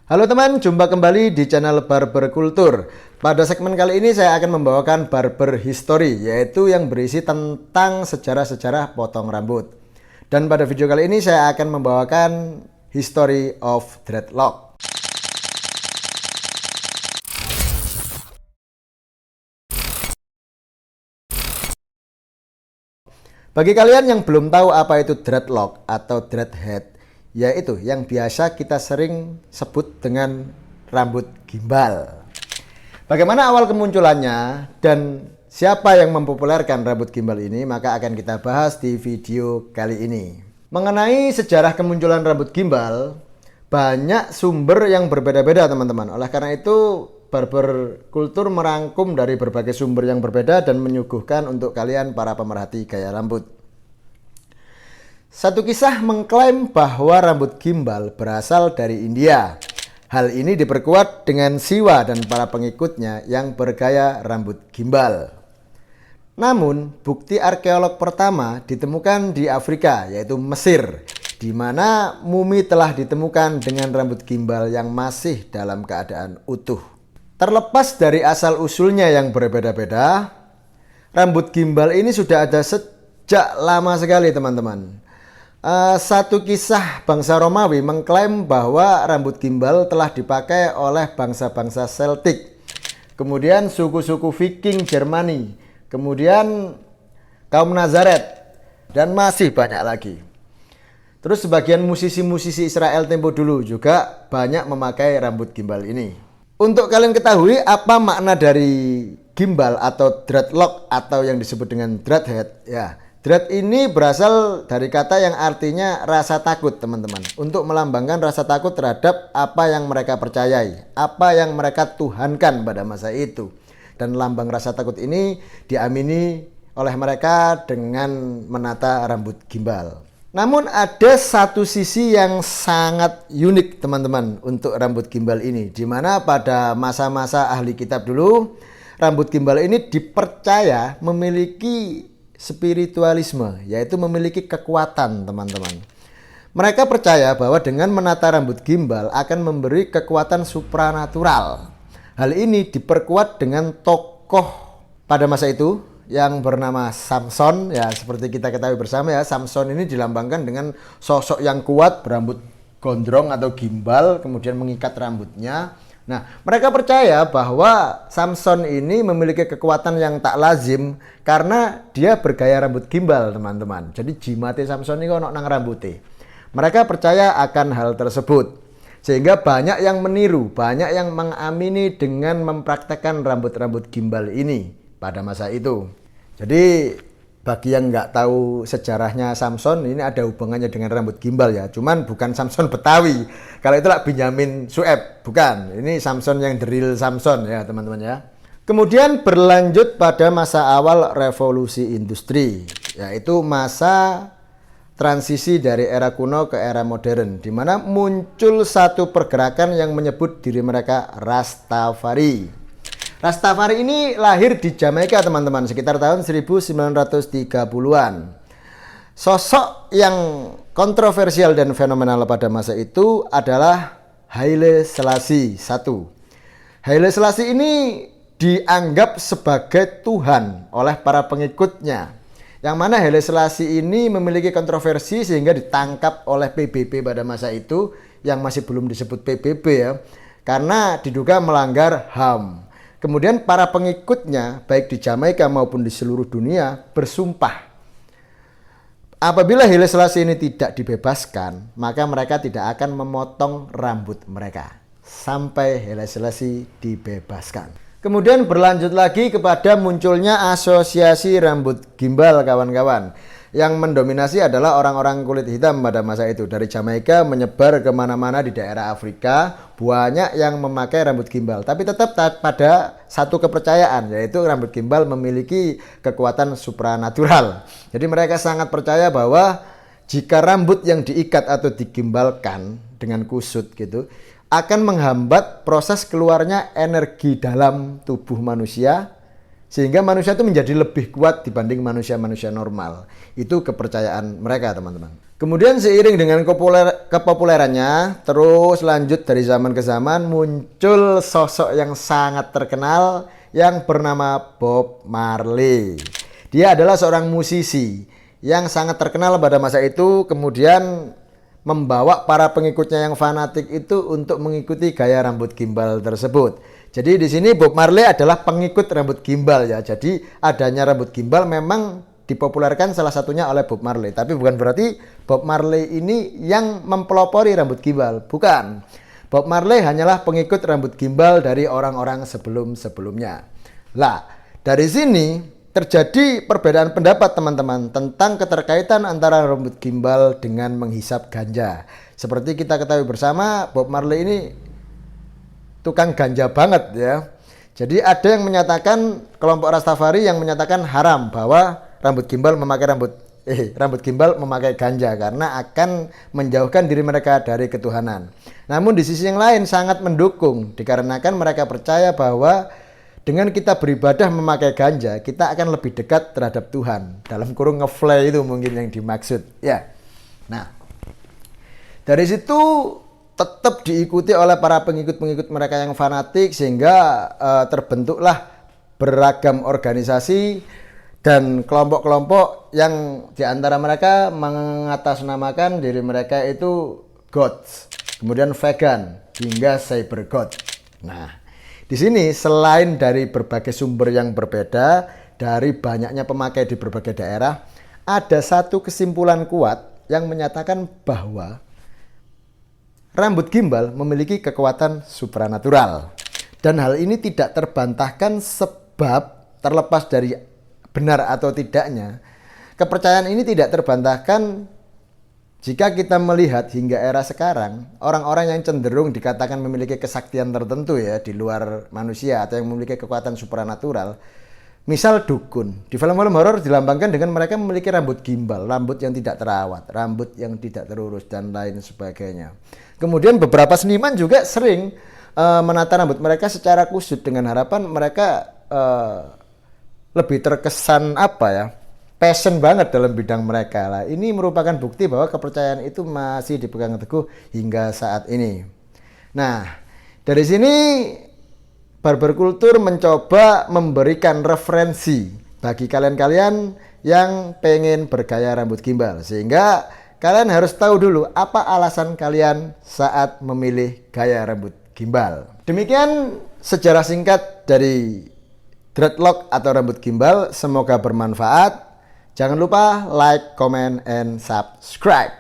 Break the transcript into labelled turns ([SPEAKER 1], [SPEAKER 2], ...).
[SPEAKER 1] Halo teman, jumpa kembali di channel Barber Kultur. Pada segmen kali ini saya akan membawakan barber history, yaitu yang berisi tentang sejarah-sejarah potong rambut. Dan pada video kali ini saya akan membawakan history of dreadlock. Bagi kalian yang belum tahu apa itu dreadlock atau dreadhead, yaitu yang biasa kita sering sebut dengan rambut gimbal. Bagaimana awal kemunculannya dan siapa yang mempopulerkan rambut gimbal ini, maka akan kita bahas di video kali ini. Mengenai sejarah kemunculan rambut gimbal, banyak sumber yang berbeda-beda teman-teman. Oleh karena itu, Barber Kultur merangkum dari berbagai sumber yang berbeda dan menyuguhkan untuk kalian para pemerhati gaya rambut. Satu kisah mengklaim bahwa rambut gimbal berasal dari India. Hal ini diperkuat dengan Siwa dan para pengikutnya yang bergaya rambut gimbal. Namun, bukti arkeolog pertama ditemukan di Afrika, yaitu Mesir, di mana mumi telah ditemukan dengan rambut gimbal yang masih dalam keadaan utuh. Terlepas dari asal-usulnya yang berbeda-beda, rambut gimbal ini sudah ada sejak lama sekali teman-teman. Satu kisah bangsa Romawi mengklaim bahwa rambut gimbal telah dipakai oleh bangsa-bangsa Celtic, kemudian suku-suku Viking Jermani, kemudian kaum Nazaret, dan masih banyak lagi. Terus sebagian musisi-musisi Israel tempo dulu juga banyak memakai rambut gimbal ini. Untuk kalian ketahui apa makna dari gimbal atau dreadlock atau yang disebut dengan dreadhead, ya. Dread ini berasal dari kata yang artinya rasa takut teman-teman. Untuk melambangkan rasa takut terhadap apa yang mereka percayai, apa yang mereka tuhankan pada masa itu. Dan lambang rasa takut ini diamini oleh mereka dengan menata rambut gimbal. Namun ada satu sisi yang sangat unik teman-teman untuk rambut gimbal ini. Di mana pada masa-masa ahli kitab dulu, rambut gimbal ini dipercaya memiliki spiritualisme, yaitu memiliki kekuatan teman-teman. Mereka percaya bahwa dengan menata rambut gimbal akan memberi kekuatan supranatural. Hal ini diperkuat dengan tokoh pada masa itu yang bernama Samson, ya seperti kita ketahui bersama ya. Samson ini dilambangkan dengan sosok yang kuat berambut gondrong atau gimbal, kemudian mengikat rambutnya. Nah, mereka percaya bahwa Samson ini memiliki kekuatan yang tak lazim karena dia bergaya rambut gimbal, teman-teman. Jadi jimate Samson ini ono nang rambutnya. Mereka percaya akan hal tersebut. Sehingga banyak yang meniru, banyak yang mengamini dengan mempraktekkan rambut-rambut gimbal ini pada masa itu. Jadi bagi yang nggak tahu sejarahnya Samson, ini ada hubungannya dengan rambut gimbal ya. Cuman bukan Samson Betawi. Kalau itulah Benyamin Sueb, bukan. Ini Samson yang the real Samson ya teman-teman ya. Kemudian berlanjut pada masa awal revolusi industri, yaitu masa transisi dari era kuno ke era modern, di mana muncul satu pergerakan yang menyebut diri mereka Rastafari. Rastafari ini lahir di Jamaika teman-teman sekitar tahun 1930-an. Sosok yang kontroversial dan fenomenal pada masa itu adalah Haile Selassie I. Haile Selassie ini dianggap sebagai Tuhan oleh para pengikutnya. Yang mana Haile Selassie ini memiliki kontroversi sehingga ditangkap oleh PBB pada masa itu, yang masih belum disebut PBB ya, karena diduga melanggar HAM. Kemudian para pengikutnya baik di Jamaika maupun di seluruh dunia bersumpah apabila Haile Selassie ini tidak dibebaskan, maka mereka tidak akan memotong rambut mereka sampai Haile Selassie dibebaskan. Kemudian berlanjut lagi kepada munculnya asosiasi rambut gimbal kawan-kawan. Yang mendominasi adalah orang-orang kulit hitam pada masa itu. Dari Jamaika menyebar kemana-mana di daerah Afrika, banyak yang memakai rambut gimbal. Tapi tetap pada satu kepercayaan, yaitu rambut gimbal memiliki kekuatan supranatural. Jadi mereka sangat percaya bahwa jika rambut yang diikat atau digimbalkan dengan kusut gitu, akan menghambat proses keluarnya energi dalam tubuh manusia, sehingga manusia itu menjadi lebih kuat dibanding manusia-manusia normal. Itu kepercayaan mereka teman-teman. Kemudian seiring dengan kepopulerannya, terus lanjut dari zaman ke zaman, muncul sosok yang sangat terkenal yang bernama Bob Marley. Dia adalah seorang musisi yang sangat terkenal pada masa itu, kemudian membawa para pengikutnya yang fanatik itu untuk mengikuti gaya rambut gimbal tersebut. Jadi di sini Bob Marley adalah pengikut rambut gimbal ya. Jadi adanya rambut gimbal memang dipopulerkan salah satunya oleh Bob Marley. Tapi bukan berarti Bob Marley ini yang mempelopori rambut gimbal. Bukan. Bob Marley hanyalah pengikut rambut gimbal dari orang-orang sebelum-sebelumnya. Lah, dari sini terjadi perbedaan pendapat teman-teman tentang keterkaitan antara rambut gimbal dengan menghisap ganja. Seperti kita ketahui bersama, Bob Marley ini tukang ganja banget ya. Jadi ada yang menyatakan, kelompok Rastafari yang menyatakan haram bahwa rambut gimbal memakai ganja karena akan menjauhkan diri mereka dari ketuhanan. Namun di sisi yang lain sangat mendukung dikarenakan mereka percaya bahwa dengan kita beribadah memakai ganja, kita akan lebih dekat terhadap Tuhan. Dalam kurung ngefly itu mungkin yang dimaksud ya. Nah, dari situ tetap diikuti oleh para pengikut-pengikut mereka yang fanatik sehingga terbentuklah beragam organisasi dan kelompok-kelompok yang diantara mereka mengatasnamakan diri mereka itu gods, kemudian vegan hingga cyber god. Nah, di sini selain dari berbagai sumber yang berbeda, dari banyaknya pemakai di berbagai daerah, ada satu kesimpulan kuat yang menyatakan bahwa rambut gimbal memiliki kekuatan supranatural. Dan hal ini tidak terbantahkan sebab terlepas dari benar atau tidaknya, kepercayaan ini tidak terbantahkan jika kita melihat hingga era sekarang, orang-orang yang cenderung dikatakan memiliki kesaktian tertentu ya di luar manusia atau yang memiliki kekuatan supranatural. Misal dukun. Di film-film horor dilambangkan dengan mereka memiliki rambut gimbal, rambut yang tidak terawat, rambut yang tidak terurus dan lain sebagainya. Kemudian beberapa seniman juga sering menata rambut mereka secara kusut dengan harapan mereka lebih terkesan passion banget dalam bidang mereka lah. Ini merupakan bukti bahwa kepercayaan itu masih dipegang teguh hingga saat ini. Nah, dari sini Barber Culture mencoba memberikan referensi bagi kalian-kalian yang pengen bergaya rambut gimbal, sehingga kalian harus tahu dulu apa alasan kalian saat memilih gaya rambut gimbal. Demikian sejarah singkat dari dreadlock atau rambut gimbal, semoga bermanfaat. Jangan lupa like, comment, and subscribe.